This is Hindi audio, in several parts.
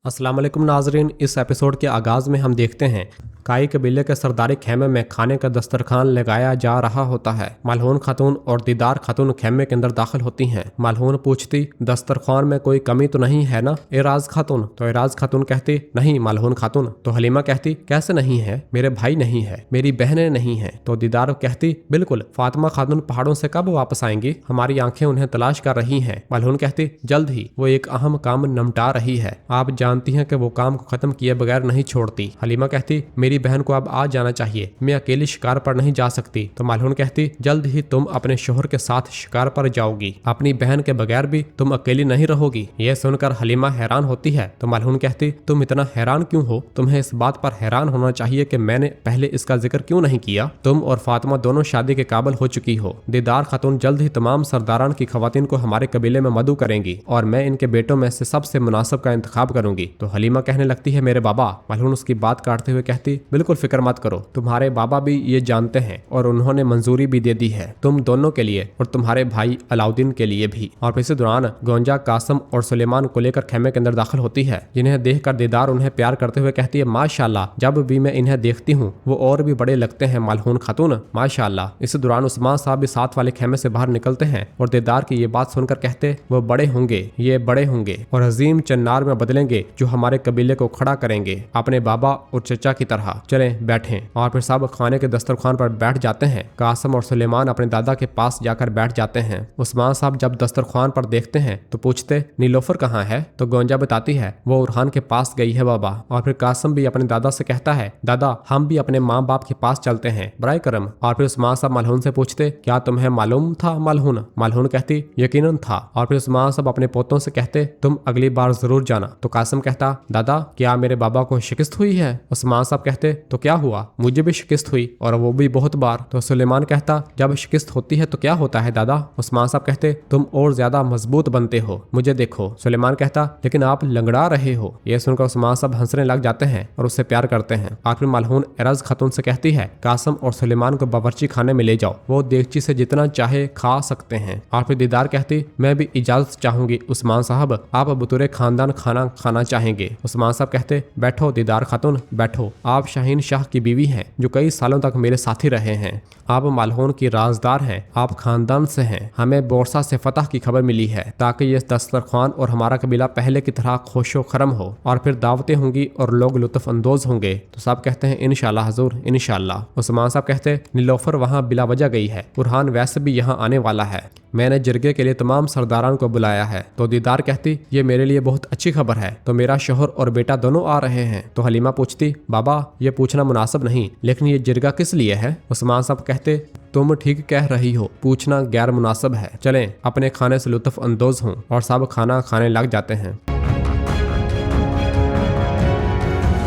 अस्सलाम वालेकुम नाजरीन। इस एपिसोड के आगाज़ में हम देखते हैं काई कबीले के सरदारी खेमे में खाने का दस्तरखान लगाया जा रहा होता है। मालहून खातून और दीदार खातून खेमे के अंदर दाखिल होती हैं। मालहून पूछती, दस्तरखान में कोई कमी तो नहीं है ना एराज खातून? तो एराज खातून कहती, नहीं मालहून खातून। तो हलीमा कहती, कैसे नहीं है? मेरे भाई नहीं है, मेरी बहनें नहीं है। तो दीदार कहती, बिल्कुल, फातिमा खातून पहाड़ों से कब वापस आएंगी? हमारी आंखें उन्हें तलाश कर रही हैं। मालहून कहती, जल्द ही, वो एक अहम काम निपटा रही है। आप जानती हैं कि वो काम को खत्म किए बगैर नहीं छोड़ती। हलीमा कहती, मेरी बहन को अब आ जाना चाहिए, मैं अकेली शिकार पर नहीं जा सकती। तो मालहून कहती, जल्द ही तुम अपने शोहर के साथ शिकार पर जाओगी, अपनी बहन के बगैर भी तुम अकेली नहीं रहोगी। यह सुनकर हलीमा हैरान होती है। तो मालहून कहती, तुम इतना हैरान क्यों हो? तुम्हें इस बात पर हैरान होना चाहिए कि मैंने पहले इसका जिक्र क्यों नहीं किया। तुम और फातिमा दोनों शादी के काबिल हो चुकी हो। दीदार खातून जल्द ही तमाम सरदारान की खवातीन को हमारे कबीले में मदऊ करेंगी और मैं इनके बेटों में से सबसे मुनासिब का इंतखाब करूंगी। तो हलीमा कहने लगती है, मेरे बाबा। मालहून उसकी बात काटते हुए कहती, बिल्कुल फिक्र मत करो, तुम्हारे बाबा भी ये जानते हैं और उन्होंने मंजूरी भी दे दी है, तुम दोनों के लिए और तुम्हारे भाई अलाउद्दीन के लिए भी। और इसी दौरान गोंजा, कासम और सुलेमान को लेकर खेमे के अंदर दाखिल होती है, जिन्हें देखकर दीदार उन्हें प्यार करते हुए कहती है, माशाल्लाह, जब भी मैं इन्हें देखती हूँ वो और भी बड़े लगते हैं मालहून खातून, माशाल्लाह। इसी दौरान उस्मान साहब भी साथ वाले खेमे से बाहर निकलते हैं और दीदार की ये बात सुनकर कहते, वो बड़े होंगे, ये बड़े होंगे और अजीम चन्नार में बदलेंगे जो हमारे कबीले को खड़ा करेंगे अपने बाबा और चचा की तरह। चलें बैठें। और फिर सब खाने के दस्तरखान पर बैठ जाते हैं। कासम और सुलेमान अपने दादा के पास जाकर बैठ जाते हैं। उस्मान साहब जब दस्तरखान पर देखते हैं तो पूछते, नीलोफर कहाँ है? तो गोंजा बताती है, वो उरहान के पास गई है बाबा। और फिर कासम भी अपने दादा से कहता है, दादा हम भी अपने माँ बाप के पास चलते हैं, बराए करम। और फिर उस्मान साहब मालहून से पूछते, क्या तुम्हें मालूम था मालहून? मालहून कहती, यकीनन था। और फिर उस्मान साहब अपने पोतों से कहते, तुम अगली बार जरूर जाना। तो कासम कहता, दादा क्या मेरे बाबा को शिकस्त हुई है? उस्मान साहब कहते, तो क्या हुआ, मुझे भी शिकस्त हुई और वो भी बहुत बार। तो सुलेमान कहता, जब शिकस्त होती है तो क्या होता है दादा? उस्मान साहब कहते, तुम और ज्यादा मजबूत बनते हो, मुझे देखो। सुलेमान कहता, लेकिन आप लंगड़ा रहे हो। यह सुनकर उस्मान साहब हंसने लग जाते हैं और उससे प्यार करते हैं। आखिर मालहून एराज खातून से कहती है, कासम और सुलेमान को बावर्ची खाने में ले जाओ, वो देगची से जितना चाहे खा सकते हैं। और फिर दीदार कहती, मैं भी इजाजत चाहूंगी उस्मान साहब, आप बतौर खानदान खाना खाना चाहेंगे। उस्मान साहब कहते, बैठो दीदार खातून बैठो, आप शाहीन शाह की बीवी हैं जो कई सालों तक मेरे साथी रहे हैं। आप मालहून की राजदार हैं, आप खानदान से हैं। हमें बोरसा से फतह की खबर मिली है ताकि ये दस्तरखान और हमारा कबीला पहले की तरह खुशो खरम हो और फिर दावतें होंगी और लोग लुत्फ अंदोज होंगे। तो सब कहते हैं, इंशाल्लाह हजूर, इंशाल्लाह। उस्मान साहब कहते, नीलोफर वहाँ बिला वजह गई है, उरहान वैसे भी यहाँ आने वाला है, मैंने जिरगे के लिए तमाम सरदारान को बुलाया है। तो दीदार कहती, ये मेरे लिए बहुत अच्छी खबर है, तो मेरा शोहर और बेटा दोनों आ रहे हैं। तो हलीमा पूछती, बाबा ये पूछना मुनासिब नहीं, लेकिन ये जिरगा किस लिए है? उस्मान साहब कहते, तुम ठीक कह रही हो, पूछना गैर मुनासिब है, चलें अपने खाने से लुत्फ अंदोज हों। और सब खाना खाने लग जाते हैं।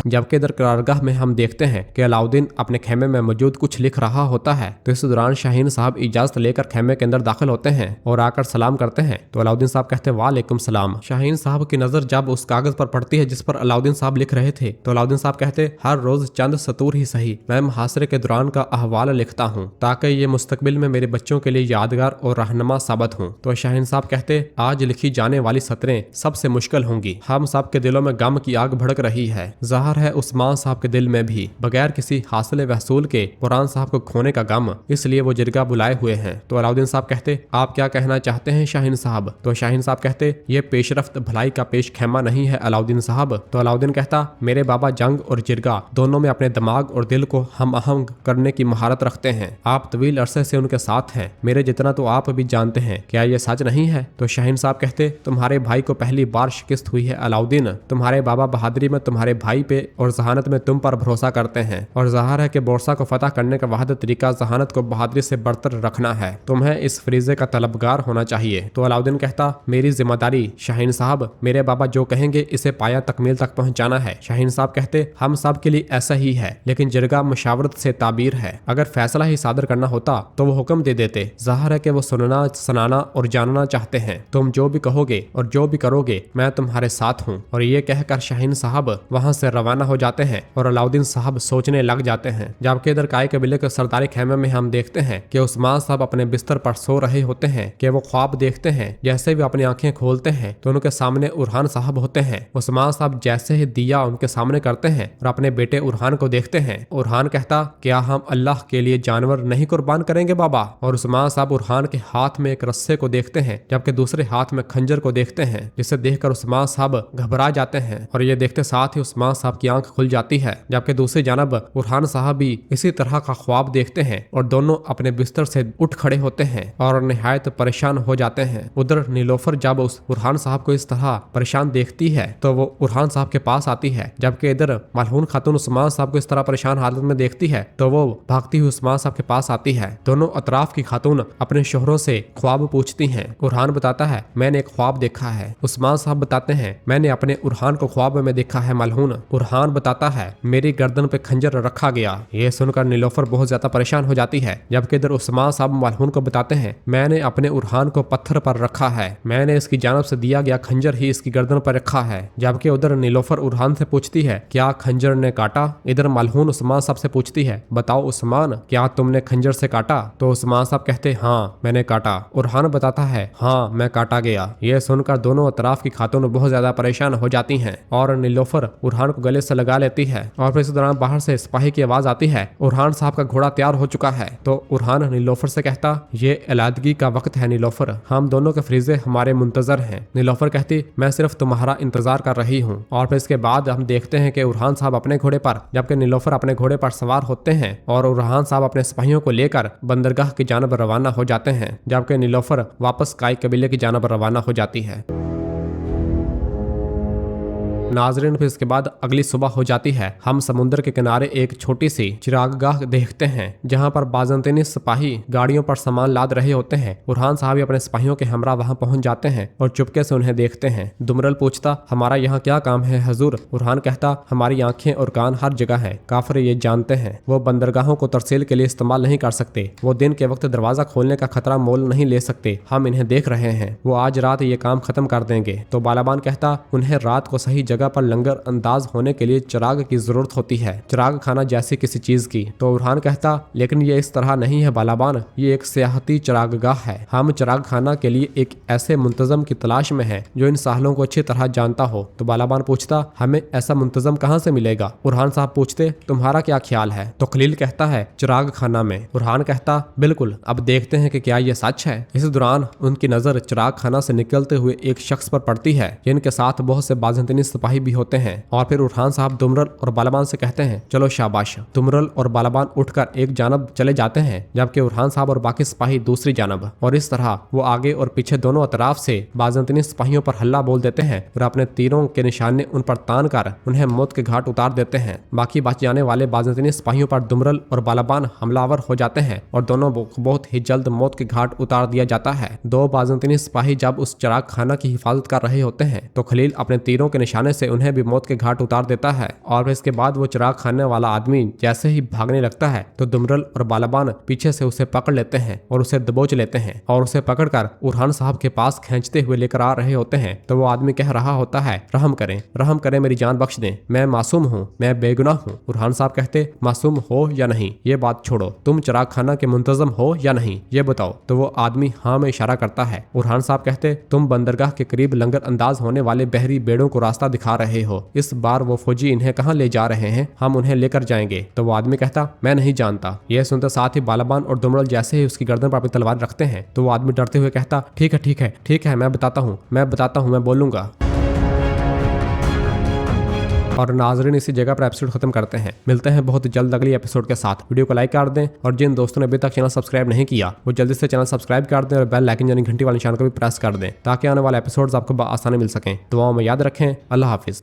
जबकि इधर करारगाह में हम देखते हैं कि अलाउद्दीन अपने खेमे में मौजूद कुछ लिख रहा होता है। तो इस दौरान शाहीन साहब इजाजत लेकर खेमे के अंदर दाखिल होते हैं और आकर सलाम करते हैं। तो अलाउद्दीन साहब कहते हैं, वालेकुम सलाम। शाहीन साहब की नजर जब उस कागज पर पड़ती है जिस पर अलाउद्दीन साहब लिख रहे थे तो अलाउद्दीन साहब कहते, हर रोज चंद सतूर ही सही मैं मुहासरे के दौरान का अहवाल लिखता हूँ ताकि ये मुस्तकबिल में मेरे बच्चों के लिए यादगार और रहनुमा साबित हूँ। तो शाहीन साहब कहते, आज लिखी जाने वाली सतरें सबसे मुश्किल होंगी, हम सब के दिलों में गम की आग भड़क रही है। है उस्मान साहब के दिल में भी बगैर किसी हासिल वसूल के कुरान साहब को खोने का गम, इसलिए वो जिरगा बुलाए हुए हैं। तो अलाउद्दीन साहब कहते, आप क्या कहना चाहते हैं शाहीन साहब? तो शाहीन साहब कहते, ये पेशरफ्त भलाई का पेश खेमा नहीं है अलाउद्दीन साहब। तो अलाउद्दीन कहता, मेरे बाबा जंग और जिरगा दोनों में अपने दिमाग और दिल को हम आहंग करने की महारत रखते हैं, आप तवील अरसे से उनके साथ हैं, मेरे जितना तो आप भी जानते हैं, क्या ये सच नहीं है? तो शाहीन साहब कहते, तुम्हारे भाई को पहली बार शिकस्त हुई है अलाउद्दीन, तुम्हारे बाबा बहादुरी में तुम्हारे भाई पे और जहानत में तुम पर भरोसा करते हैं और ज़ाहिर है कि बोरसा को फतह करने का वाहिद तरीका जहानत को बहादुरी से बढ़तर रखना है, तुम्हें इस फरीजे का तलबगार होना चाहिए। तो अलाउद्दीन कहता, मेरी जिम्मेदारी शाहीन साहब, मेरे बाबा जो कहेंगे इसे पाया तकमील तक पहुंचाना है। शाहीन साहब कहते, हम सब के लिए ऐसा ही है, लेकिन जिरगा मुशावरत से ताबीर है, अगर फैसला ही सादर करना होता तो वो हुक्म दे देते, ज़ाहिर है कि वो सुनना सुनाना और जानना चाहते हैं, तुम जो भी कहोगे और जो भी करोगे मैं तुम्हारे साथ हूँ। और ये कहकर शाहीन साहब वहाँ से रवाना रवाना हो जाते हैं और अलाउद्दीन साहब सोचने लग जाते हैं। जबकि इधर काई कबीले के सरदारी खेमे में हम देखते हैं कि उस्मान साहब अपने बिस्तर पर सो रहे होते हैं कि वो ख्वाब देखते हैं। जैसे भी अपनी आंखें खोलते हैं तो उनके सामने उरहान साहब होते हैं। उस्मान साहब जैसे ही दिया उनके सामने करते हैं और अपने बेटे उरहान को देखते हैं। उरहान कहता, क्या हम अल्लाह के लिए जानवर नहीं कुर्बान करेंगे बाबा? और उस्मान साहब उरहान के हाथ में एक रस्से को देखते हैं जबकि दूसरे हाथ में खंजर को देखते हैं, जिसे देखकर उस्मान साहब घबरा जाते हैं और ये देखते साथ ही उस्मान साहब की आंख खुल जाती है। जबकि दूसरी जानब उरहान साहब भी इसी तरह का ख्वाब देखते हैं और दोनों अपने बिस्तर से उठ खड़े होते हैं और निहायत परेशान हो जाते हैं। उधर नीलोफर जब उस उरहान साहब को इस तरह परेशान देखती है तो वो उरहान साहब के पास आती है। जबकि इधर मलहून खातून उस्मान साहब को इस तरह परेशान हालत में देखती है तो वो भागती हुई उस्मान साहब के पास आती है। दोनों अतराफ की खातून अपने शोहरों से ख्वाब पूछती हैं। उरहान बताता है, मैंने एक ख्वाब देखा है। उस्मान साहब बताते हैं, मैंने अपने उरहान को ख्वाब में देखा है मलहून। उरहान बताता है, मेरी गर्दन पे खंजर रखा गया। ये सुनकर नीलोफर बहुत ज्यादा परेशान हो जाती है। जबकि इधर उस्मान साहब मलहून को बताते हैं, मैंने अपने उरहान को पत्थर पर रखा है, मैंने इसकी जानब से दिया गया खंजर ही इसकी गर्दन पर रखा है। जबकि उधर नीलोफर उरहान से पूछती है, क्या खंजर ने काटा? इधर मलहून उस्मान साहब से पूछती है, बताओ उस्मान, क्या तुमने खंजर से काटा? तो उस्मान साहब कहते, हाँ मैंने काटा। उरहान बताता है, हाँ मैं काटा गया। ये सुनकर दोनों अतराफ की खातून बहुत ज्यादा परेशान हो जाती हैं और नीलोफर उरहान को गले से लगा लेती है। और फिर इस दौरान बाहर से सिपाही की आवाज आती है, उरहान साहब का घोड़ा तैयार हो चुका है। तो उरहान नीलोफर से कहता, ये अलादगी का वक्त है नीलोफर, हम दोनों के फरीजे हमारे मुंतजर हैं। नीलोफर कहती, मैं सिर्फ तुम्हारा इंतजार कर रही हूँ। और फिर इसके बाद हम देखते हैं कि उरहान साहब अपने घोड़े पर, जबकि नीलोफर अपने घोड़े पर सवार होते हैं और उरहान साहब अपने सिपाहियों को लेकर बंदरगाह की जानब रवाना हो जाते हैं। जबकि नीलोफर वापस काई कबीले की जानब रवाना हो जाती है। नाजरीन, फिर इसके बाद अगली सुबह हो जाती है। हम समुद्र के किनारे एक छोटी सी चिरागगाह देखते हैं जहां पर बाज़ंतीनी सिपाही गाड़ियों पर सामान लाद रहे होते हैं। उरहान साहब अपने सिपाहियों के हमरा वहां पहुंच जाते हैं और चुपके से उन्हें देखते हैं। दुमरल पूछता, हमारा यहाँ क्या काम है हजूर? उरहान कहता, हमारी आंखें और कान हर जगह है, काफिर ये जानते हैं। वो बंदरगाहों को तरसील के लिए इस्तेमाल नहीं कर सकते, वो दिन के वक्त दरवाजा खोलने का खतरा मोल नहीं ले सकते। हम इन्हें देख रहे हैं, वो आज रात ये काम खत्म कर देंगे। तो बालाबान कहता, उन्हें रात को सही जगह पर लंगर अंदाज होने के लिए चिराग की जरूरत होती है, चिराग खाना जैसी किसी चीज की। तो उरहान कहता, लेकिन ये इस तरह नहीं है बालाबान, ये एक सियाहती चिरागगाह है। हम चिराग खाना के लिए एक ऐसे मुंतजम की तलाश में हैं जो इन साहलों को अच्छी तरह जानता हो। तो बालाबान पूछता, हमें ऐसा मुंतजम कहाँ से मिलेगा? उरहान साहब पूछते, तुम्हारा क्या ख्याल है? तो खलील कहता है, चिराग खाना में। उरहान कहता, बिल्कुल, अब देखते हैं कि क्या ये सच है। इस दौरान उनकी नजर चिराग खाना से निकलते हुए एक शख्स पर पड़ती है जिनके साथ बहुत से बाज़ंतीनी सिपाही भी होते हैं। और फिर उरहान साहब दुमरल और बालाबान से कहते हैं, चलो शाबाश। दुमरल और बालाबान उठकर एक जानब चले जाते हैं जबकि उरहान साहब और बाकी सिपाही दूसरी जानब। और इस तरह वो आगे और पीछे दोनों अतराफ से बाज़ंतीनी सिपाहियों पर हल्ला बोल देते हैं और अपने तीरों के निशाने उन पर तान कर उन्हें मौत के घाट उतार देते हैं। बाकी बच जाने वाले बाज़ंतीनी सिपाहियों पर दुमरल और बालाबान हमलावर हो जाते हैं और दोनों बहुत ही जल्द मौत के घाट उतार दिया जाता है। दो बाज़ंतीनी सिपाही जब उस चिराग खाना की हिफाजत कर रहे होते हैं तो खलील अपने तीरों के निशाने से उन्हें भी मौत के घाट उतार देता है। और इसके बाद वो चिराग खाने वाला आदमी जैसे ही भागने लगता है तो दुमरल और बालाबान पीछे से उसे पकड़ लेते हैं और उसे दबोच लेते हैं और उसे पकड़कर उरहान साहब के पास खींचते हुए लेकर आ रहे होते हैं। तो वो आदमी कह रहा होता है, रहम करें, मेरी जान बख्श दें, मैं मासूम हूँ, मैं बेगुनाह हूँ। उरहान साहब कहते, मासूम हो या नहीं ये बात छोड़ो, तुम चिराग खाना के मुंतजम हो या नहीं ये बताओ। तो वो आदमी हाँ में इशारा करता है। उरहान साहब कहते, तुम बंदरगाह के करीब लंगर अंदाज होने वाले बहरी बेड़ों को रास्ता दिखा रहे हो, इस बार वो फौजी इन्हें कहाँ ले जा रहे हैं, हम उन्हें लेकर जाएंगे। तो वो आदमी कहता, मैं नहीं जानता। यह सुनते साथ ही बालाबान और दुमरल जैसे ही उसकी गर्दन पर अपनी तलवार रखते हैं तो वो आदमी डरते हुए कहता, ठीक है, मैं बताता हूँ, मैं बोलूंगा। और नाजरीन, इसी जगह पर एपिसोड खत्म करते हैं। मिलते हैं बहुत जल्द अगली एपिसोड के साथ। वीडियो को लाइक कर दें और जिन दोस्तों ने अभी तक चैनल सब्सक्राइब नहीं किया वो जल्दी से चैनल सब्सक्राइब कर दें और बेल आइकन यानी घंटी वाले निशान को भी प्रेस कर दें ताकि आने वाले एपिसोड्स आपको आसानी मिल सकें। दुआओं में याद रखें। अल्लाह हाफिज।